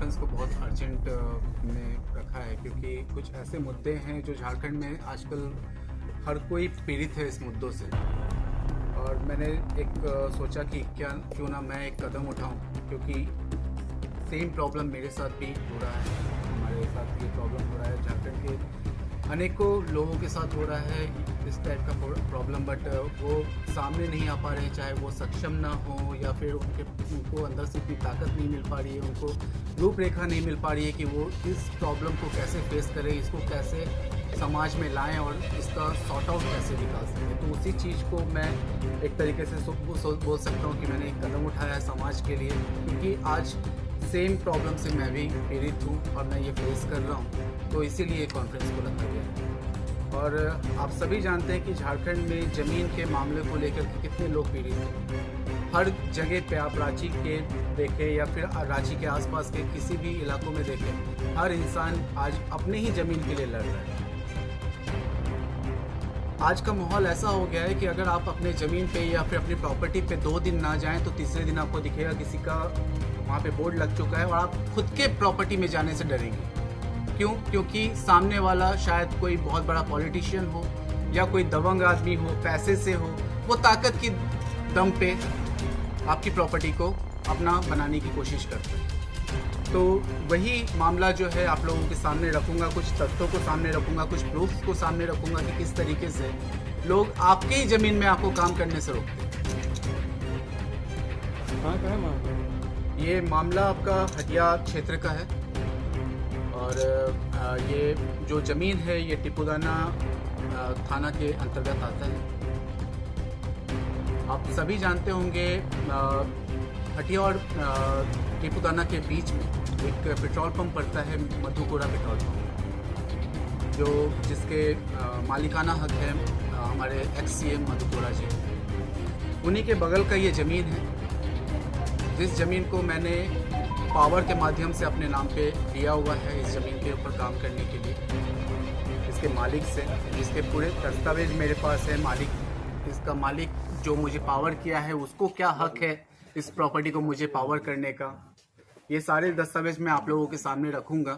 Conference को बहुत urgent में रखा है क्योंकि कुछ ऐसे मुद्दे हैं जो झारखंड में आजकल हर कोई पीड़ित है इस मुद्दों से। और मैंने एक सोचा कि क्यों ना मैं एक कदम उठाऊं, क्योंकि सेम प्रॉब्लम मेरे साथ भी हो रहा है। हमारे साथ ये प्रॉब्लम हो रहा है, झारखंड के अनेकों लोगों के साथ हो रहा है इस टाइप का प्रॉब्लम, बट वो सामने नहीं आ पा रहे हैं, चाहे वो सक्षम ना हो या फिर उनको अंदर से इतनी ताकत नहीं मिल पा रही है, उनको रूपरेखा नहीं मिल पा रही है कि वो इस प्रॉब्लम को कैसे फेस करें, इसको कैसे समाज में लाएं और इसका सॉर्ट आउट कैसे निकाल सकें। तो उसी चीज़ को मैं एक तरीके से बोल सकता हूँ कि मैंने एक कदम उठाया है समाज के लिए, क्योंकि आज सेम प्रॉब्लम से मैं भी पीड़ित हूँ और मैं ये फेस कर रहा हूँ। तो इसीलिए कॉन्फ्रेंस को रखा गया है। और आप सभी जानते हैं कि झारखंड में ज़मीन के मामले को लेकर के कितने लोग पीड़ित हैं। हर जगह पे आप रांची के देखें या फिर रांची के आसपास के किसी भी इलाकों में देखें, हर इंसान आज अपने ही ज़मीन के लिए लड़ रहा है। आज का माहौल ऐसा हो गया है कि अगर आप अपने ज़मीन पे या फिर अपनी प्रॉपर्टी पे 2 दिन ना जाएं तो तीसरे दिन आपको दिखेगा किसी का वहाँ पे बोर्ड लग चुका है और आप खुद के प्रॉपर्टी में जाने से डरेंगे। क्यों? क्योंकि सामने वाला शायद कोई बहुत बड़ा पॉलिटिशियन हो या कोई दबंग आदमी हो, पैसे से हो, वो ताकत की दम पे आपकी प्रॉपर्टी को अपना बनाने की कोशिश करता है। तो वही मामला जो है आप लोगों के सामने रखूँगा, कुछ तथ्यों को सामने रखूँगा, कुछ प्रूफ्स को सामने रखूँगा कि किस तरीके से लोग आपके ही ज़मीन में आपको काम करने से रोकते हैं। हाँ, क्या है मामला? ये मामला आपका हटिया क्षेत्र का है और ये जो ज़मीन है ये टिपुदाना थाना के अंतर्गत आता है। आप सभी जानते होंगे हटिया और टिपुदाना के बीच में एक पेट्रोल पंप पड़ता है, मधुपुरा पेट्रोल पंप, जो जिसके मालिकाना हक है हमारे एक्स CM मधुपुरा जी। उन्हीं के बगल का ये ज़मीन है, जिस ज़मीन को मैंने पावर के माध्यम से अपने नाम पे लिया हुआ है इस ज़मीन के ऊपर काम करने के लिए, इसके मालिक से, जिसके पूरे दस्तावेज मेरे पास है। इसका मालिक जो मुझे पावर किया है उसको क्या हक है इस प्रॉपर्टी को मुझे पावर करने का, ये सारे दस्तावेज मैं आप लोगों के सामने रखूँगा।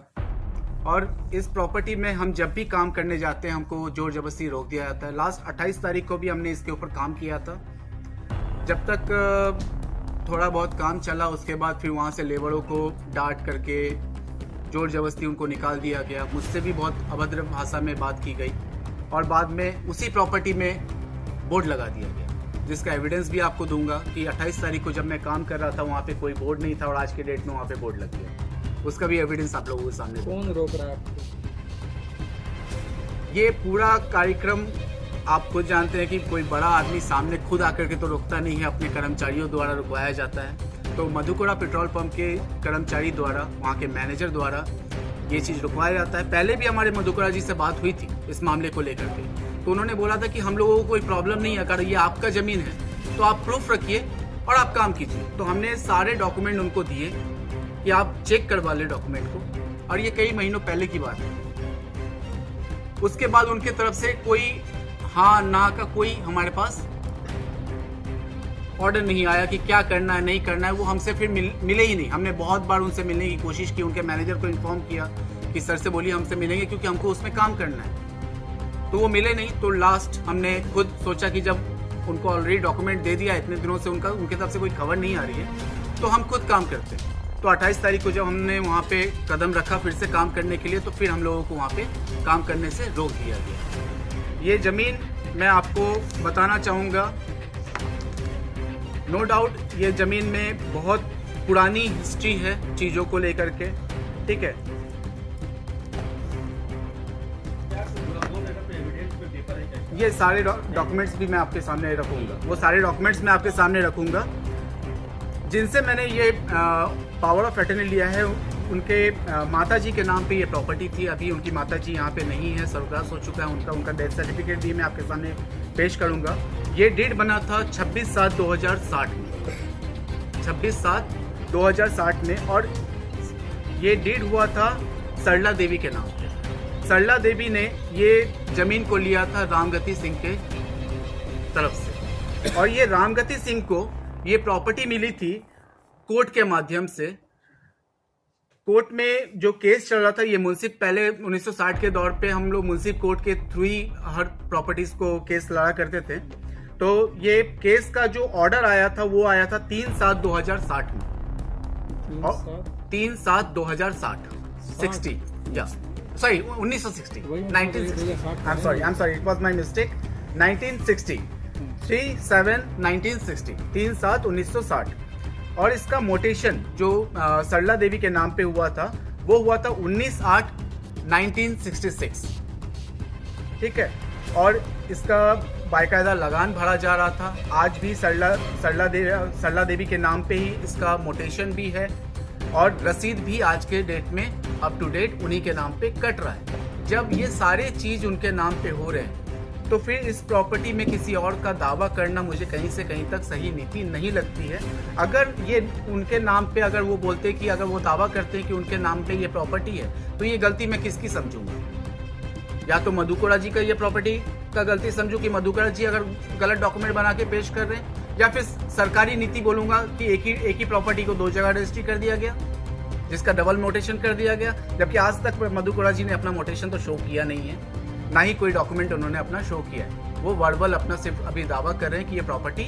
और इस प्रॉपर्टी में हम जब भी काम करने जाते हैं हमको जोर जबरदस्ती रोक दिया जाता है। लास्ट 28 तारीख को भी हमने इसके ऊपर काम किया था। जब तक थोड़ा बहुत काम चला उसके बाद फिर वहाँ से लेबरों को डांट करके जोर जबरदस्ती उनको निकाल दिया गया। मुझसे भी बहुत अभद्र भाषा में बात की गई और बाद में उसी प्रॉपर्टी में बोर्ड लगा दिया गया, जिसका एविडेंस भी आपको दूंगा कि 28 तारीख को जब मैं काम कर रहा था वहाँ पे कोई बोर्ड नहीं था और आज के डेट में वहाँ पे बोर्ड लग गया। उसका भी एविडेंस आप लोगों के सामने। कौन रोक रहा है आपको? ये पूरा कार्यक्रम आप खुद जानते हैं कि कोई बड़ा आदमी सामने खुद आकर के तो रोकता नहीं है, अपने कर्मचारियों द्वारा रुकवाया जाता है। तो मधुपुरा पेट्रोल पंप के कर्मचारी द्वारा, वहाँ के मैनेजर द्वारा ये चीज़ रुकवाया जाता है। पहले भी हमारे मधुपुरा जी से बात हुई थी इस मामले को लेकर के, तो उन्होंने बोला था कि हम लोगों को कोई प्रॉब्लम नहीं है, अगर ये आपका ज़मीन है तो आप प्रूफ रखिए और आप काम कीजिए। तो हमने सारे डॉक्यूमेंट उनको दिए कि आप चेक करवा लें डॉक्यूमेंट को, और ये कई महीनों पहले की बात है। उसके बाद उनके तरफ से कोई हाँ ना का कोई हमारे पास ऑर्डर नहीं आया कि क्या करना है नहीं करना है। वो हमसे फिर मिले ही नहीं। हमने बहुत बार उनसे मिलने की कोशिश की, उनके मैनेजर को इन्फॉर्म किया कि सर से बोलिए हमसे मिलेंगे क्योंकि हमको उसमें काम करना है। तो वो मिले नहीं। तो लास्ट हमने खुद सोचा कि जब उनको ऑलरेडी डॉक्यूमेंट दे दिया, इतने दिनों से उनके तरफ से कोई खबर नहीं आ रही है, तो हम खुद काम करते हैं। तो 28 तारीख को जब हमने वहाँ पे कदम रखा फिर से काम करने के लिए, तो फिर हम लोगों को वहाँ पे काम करने से रोक दिया गया। ये ज़मीन मैं आपको बताना चाहूँगा, नो डाउट ये ज़मीन में बहुत पुरानी हिस्ट्री है चीज़ों को लेकर के, ठीक है। ये सारे डॉक्यूमेंट्स भी मैं आपके सामने रखूँगा, वो सारे डॉक्यूमेंट्स मैं आपके सामने रखूँगा जिनसे मैंने ये पावर ऑफ अटर्नी लिया है। उनके माता जी के नाम पे ये प्रॉपर्टी थी। अभी उनकी माता जी यहाँ पे नहीं है, स्वर्गवास हो चुका है उनका डेथ सर्टिफिकेट भी मैं आपके सामने पेश करूँगा। ये डेट बना था 26/7/2060 में, 26/7/2060 में, और ये डेट हुआ था सरला देवी के नाम पे। सरला देवी ने ये ज़मीन को लिया था रामगति सिंह के तरफ से, और ये रामगति सिंह को ये प्रॉपर्टी मिली थी कोर्ट के माध्यम से। कोर्ट में जो केस चल रहा था, ये मुंसिफ पहले 1960 के दौर पे हम लोग मुंसिफ कोर्ट के थ्रू ही हर प्रॉपर्टीज को केस लड़ा करते थे। तो ये केस का जो ऑर्डर आया था वो आया था 3/7/2060 में। 3/7/2060 60 yes sorry 1960 1960 I am sorry it was my mistake 1960 3/7/1960 3/7/1960 और इसका मोटेशन जो सरला देवी के नाम पे हुआ था वो हुआ था 19/8/1966। ठीक है, और इसका बाकायदा लगान भरा जा रहा था। आज भी सरला देवी के नाम पे ही इसका मोटेशन भी है और रसीद भी आज के डेट में अप टू डेट उन्हीं के नाम पे कट रहा है। जब ये सारे चीज उनके नाम पे हो रहे हैं तो फिर इस प्रॉपर्टी में किसी और का दावा करना मुझे कहीं से कहीं तक सही नीति नहीं लगती है। अगर ये उनके नाम पे अगर वो बोलते कि अगर वो दावा करते हैं कि उनके नाम पे ये प्रॉपर्टी है तो ये गलती मैं किसकी समझूंगा? या तो मधुकोड़ा जी का ये प्रॉपर्टी का गलती समझूं कि मधुकोड़ा जी अगर गलत डॉक्यूमेंट बना के पेश कर रहे हैं, या फिर सरकारी नीति बोलूंगा कि एक ही प्रॉपर्टी को 2 जगह रजिस्ट्री कर दिया गया जिसका डबल मोटेशन कर दिया गया, जबकि आज तक मधुकोड़ा जी ने अपना मोटेशन तो शो किया नहीं है, ना ही कोई डॉक्यूमेंट उन्होंने अपना शो किया है। वो वर्बल अपना सिर्फ अभी दावा कर रहे हैं कि ये प्रॉपर्टी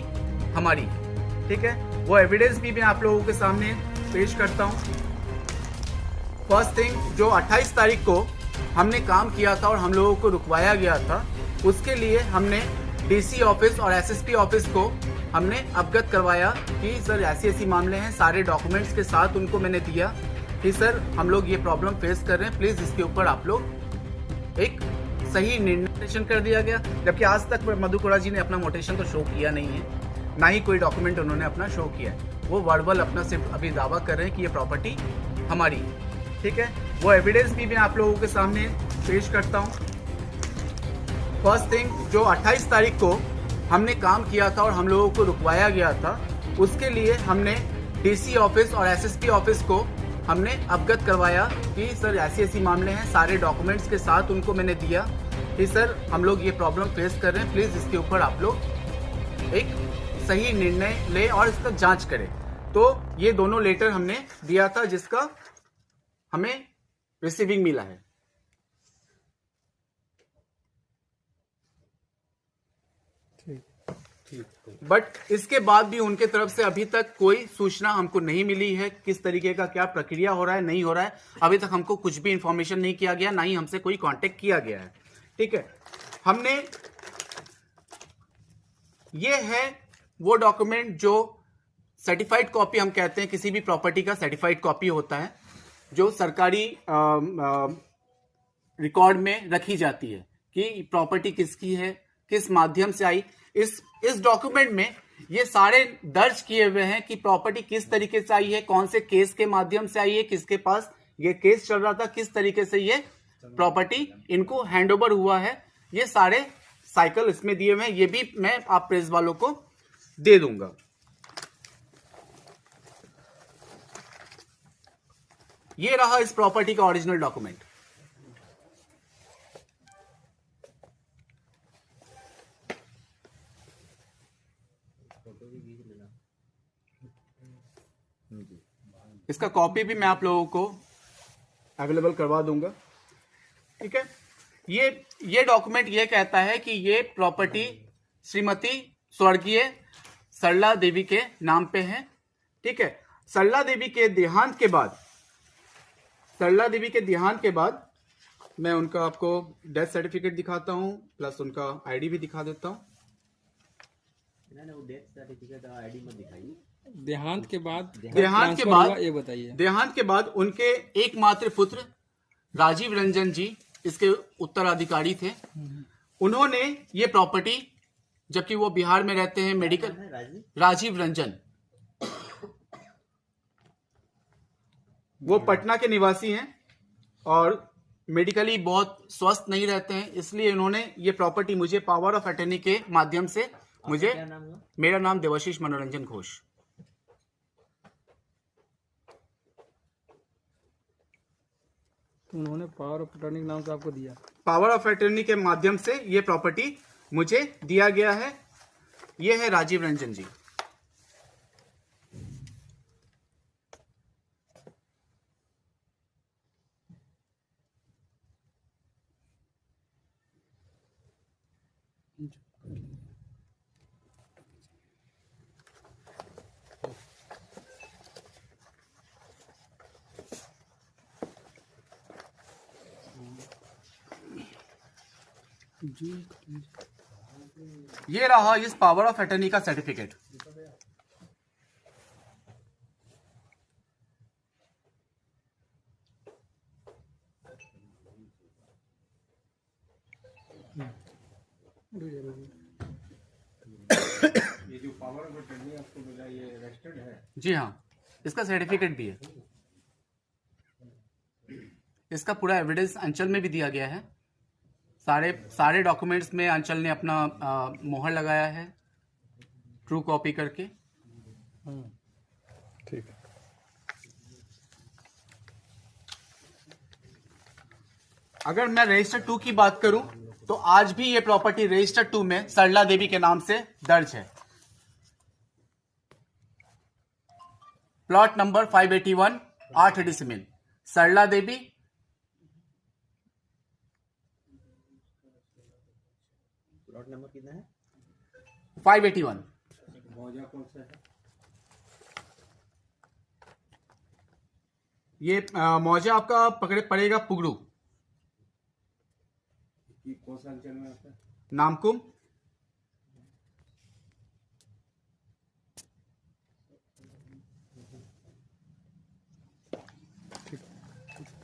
हमारी है। ठीक है, वो एविडेंस भी मैं आप लोगों के सामने पेश करता हूँ। फर्स्ट थिंग, जो 28 तारीख को हमने काम किया था और हम लोगों को रुकवाया गया था, उसके लिए हमने डीसी ऑफिस और एसएसपी ऑफिस को हमने अवगत करवाया कि सर ऐसे मामले हैं। सारे डॉक्यूमेंट्स के साथ उनको मैंने दिया कि सर हम लोग ये प्रॉब्लम फेस कर रहे हैं, प्लीज इसके ऊपर आप लोग एक सही निर्णय कर दिया गया। जबकि आज तक मधुकोड़ा जी ने अपना मोटेशन तो शो किया नहीं है, ना ही कोई डॉक्यूमेंट उन्होंने अपना शो किया है। वो वर्बल अपना सिर्फ अभी दावा कर रहे हैं कि ये प्रॉपर्टी हमारी है। ठीक है, वो एविडेंस भी मैं आप लोगों के सामने पेश करता हूँ। फर्स्ट थिंग, जो 28 तारीख को हमने काम किया था और हम लोगों को रुकवाया गया था, उसके लिए हमने डीसी ऑफिस और एसएसपी ऑफिस को हमने अवगत करवाया कि सर ऐसे मामले हैं। सारे डॉक्यूमेंट्स के साथ उनको मैंने दिया कि सर हम लोग ये प्रॉब्लम फेस कर रहे हैं, प्लीज इसके ऊपर आप लोग एक सही निर्णय ले और इसका जांच करें। तो ये दोनों लेटर हमने दिया था जिसका हमें रिसीविंग मिला है। बट इसके बाद भी उनके तरफ से अभी तक कोई सूचना हमको नहीं मिली है, किस तरीके का क्या प्रक्रिया हो रहा है, नहीं हो रहा है। अभी तक हमको कुछ भी इंफॉर्मेशन नहीं किया गया, ना ही हमसे कोई कांटेक्ट किया गया है। ठीक है, हमने ये है वो डॉक्यूमेंट जो सर्टिफाइड कॉपी हम कहते हैं, किसी भी प्रॉपर्टी का सर्टिफाइड कॉपी होता है जो सरकारी रिकॉर्ड में रखी जाती है कि प्रॉपर्टी किसकी है, किस माध्यम से आई। इस डॉक्यूमेंट में ये सारे दर्ज किए हुए हैं कि प्रॉपर्टी किस तरीके से आई है, कौन से केस के माध्यम से आई है, किसके पास ये केस चल रहा था, किस तरीके से ये प्रॉपर्टी इनको हैंडओवर हुआ है। ये सारे साइकिल इसमें दिए हुए हैं, ये भी मैं आप प्रेस वालों को दे दूंगा। ये रहा इस प्रॉपर्टी का ओरिजिनल डॉक्यूमेंट। इसका कॉपी भी मैं आप लोगों को अवेलेबल करवा दूंगा। ठीक है, ये डॉक्यूमेंट ये कहता है कि ये प्रॉपर्टी श्रीमती स्वर्गीय सरला देवी के नाम पे है। ठीक है, सरला देवी के देहांत के बाद मैं उनका आपको डेथ सर्टिफिकेट दिखाता हूं, प्लस उनका आईडी भी दिखा देता हूं। वो डेथ सर्टिफिकेट और आईडी मत दिखाइए। देहांत के बाद ये बताइए। देहांत के बाद उनके एकमात्र पुत्र राजीव रंजन जी इसके उत्तराधिकारी थे। उन्होंने ये प्रॉपर्टी, जबकि वो बिहार में रहते हैं, मेडिकल राजीव रंजन, वो पटना के निवासी हैं और मेडिकली बहुत स्वस्थ नहीं रहते हैं, इसलिए उन्होंने ये प्रॉपर्टी मुझे पावर ऑफ अटर्नी के माध्यम से मुझे, मेरा नाम देवाशीष मनोरंजन घोष। तो उन्होंने पावर ऑफ अटर्नी के नाम से आपको दिया? पावर ऑफ अटर्नी के माध्यम से ये प्रॉपर्टी मुझे दिया गया है। ये है राजीव रंजन जी। ये रहा इस पावर ऑफ अटर्नी का सर्टिफिकेट। ये जो पावर ऑफ अटर्नी आपको मिला ये रजिस्टर्ड है? जी हाँ, इसका सर्टिफिकेट भी है। इसका पूरा एविडेंस अंचल में भी दिया गया है। सारे डॉक्यूमेंट्स में अंचल ने अपना मोहर लगाया है ट्रू कॉपी करके। ठीक है। अगर मैं रजिस्टर 2 की बात करूं तो आज भी ये प्रॉपर्टी रजिस्टर 2 में सरला देवी के नाम से दर्ज है। प्लॉट नंबर 581 8 डिसमिल सरला देवी। प्लॉट नंबर कितना है? 581। मौजा कौन सा है? ये मौजा आपका पड़ेगा पुगड़ू, ये कौन सा अंचल में आता है? नामकुम।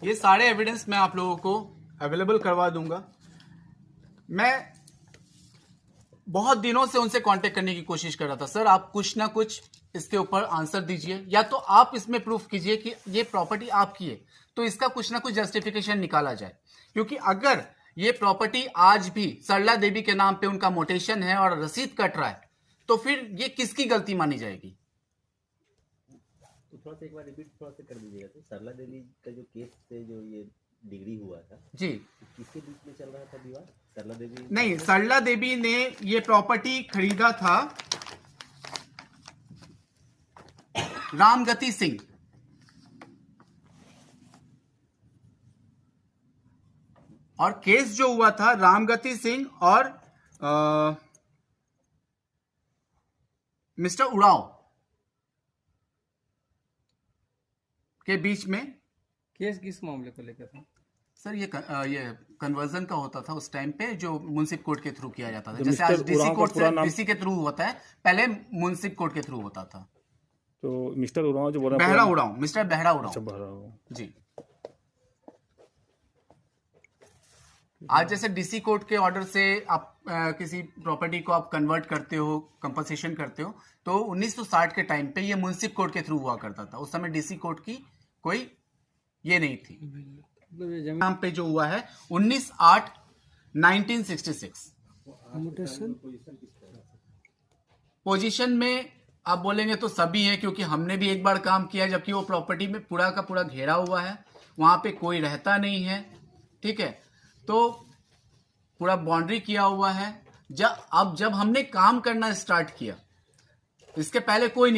ये सारे एविडेंस मैं आप लोगों को अवेलेबल करवा दूंगा। मैं बहुत दिनों से उनसे कांटेक्ट करने की कोशिश कर रहा था, सर आप कुछ ना कुछ इसके ऊपर आंसर दीजिए, या तो आप इसमें प्रूफ कीजिए कि ये प्रॉपर्टी आपकी है, तो इसका कुछ ना कुछ जस्टिफिकेशन निकाला जाए। क्योंकि अगर ये प्रॉपर्टी आज भी सरला देवी के नाम पे उनका मोटेशन है और रसीद कट रहा है, तो फिर ये किसकी गलती मानी जाएगी? तो थोड़ा सा एक बार रिपीट थोड़ा सा कर दीजिएगा। तो सरला देवी का जो केस से जो ये डिग्री हुआ था जी, किसके बीच में चल रहा था विवाद? सरला देवी नहीं, सरला देवी ने ये प्रॉपर्टी खरीदा था रामगति सिंह, और केस जो हुआ था रामगति सिंह और मिस्टर उड़ाव के बीच में। केस किस मामले को लेकर था? सर ये कन्वर्जन का होता था उस टाइम पे, जो मुंसिफ कोर्ट के थ्रू किया जाता था। तो जैसे आज मिस्टर डीसी उरांव का कोर्ट पूरा से नाम? डीसी के थ्रू होता है, पहले मुंसिफ कोर्ट के थ्रू होता था। तो मिस्टर उरांव जो बोल रहे हैं बहरा पूरा- उड़ाव, मिस्टर बहरा अच्छा, उड़ाव बहरा। जी। आज जैसे डीसी कोर्ट के ऑर्डर से आप किसी प्रॉपर्टी को आप कन्वर्ट करते हो, कंपनसेशन करते हो, तो 1960 के टाइम पे ये मुंसिफ कोर्ट के थ्रू हुआ करता था। उस समय डीसी कोर्ट की कोई ये नहीं थी। मतलब ये जमीन नाम पे जो हुआ है 19/8/1966। पोजीशन में आप बोलेंगे तो सभी है, क्योंकि हमने भी एक बार काम किया जबकि वो प्रॉपर्टी में पूरा का पूरा घेरा हुआ है, वहां पे कोई रहता नहीं है, ठीक है। तो पूरा बाउंड्री किया हुआ है। जब हमने काम करना स्टार्ट किया, इसके पहले कोई नहीं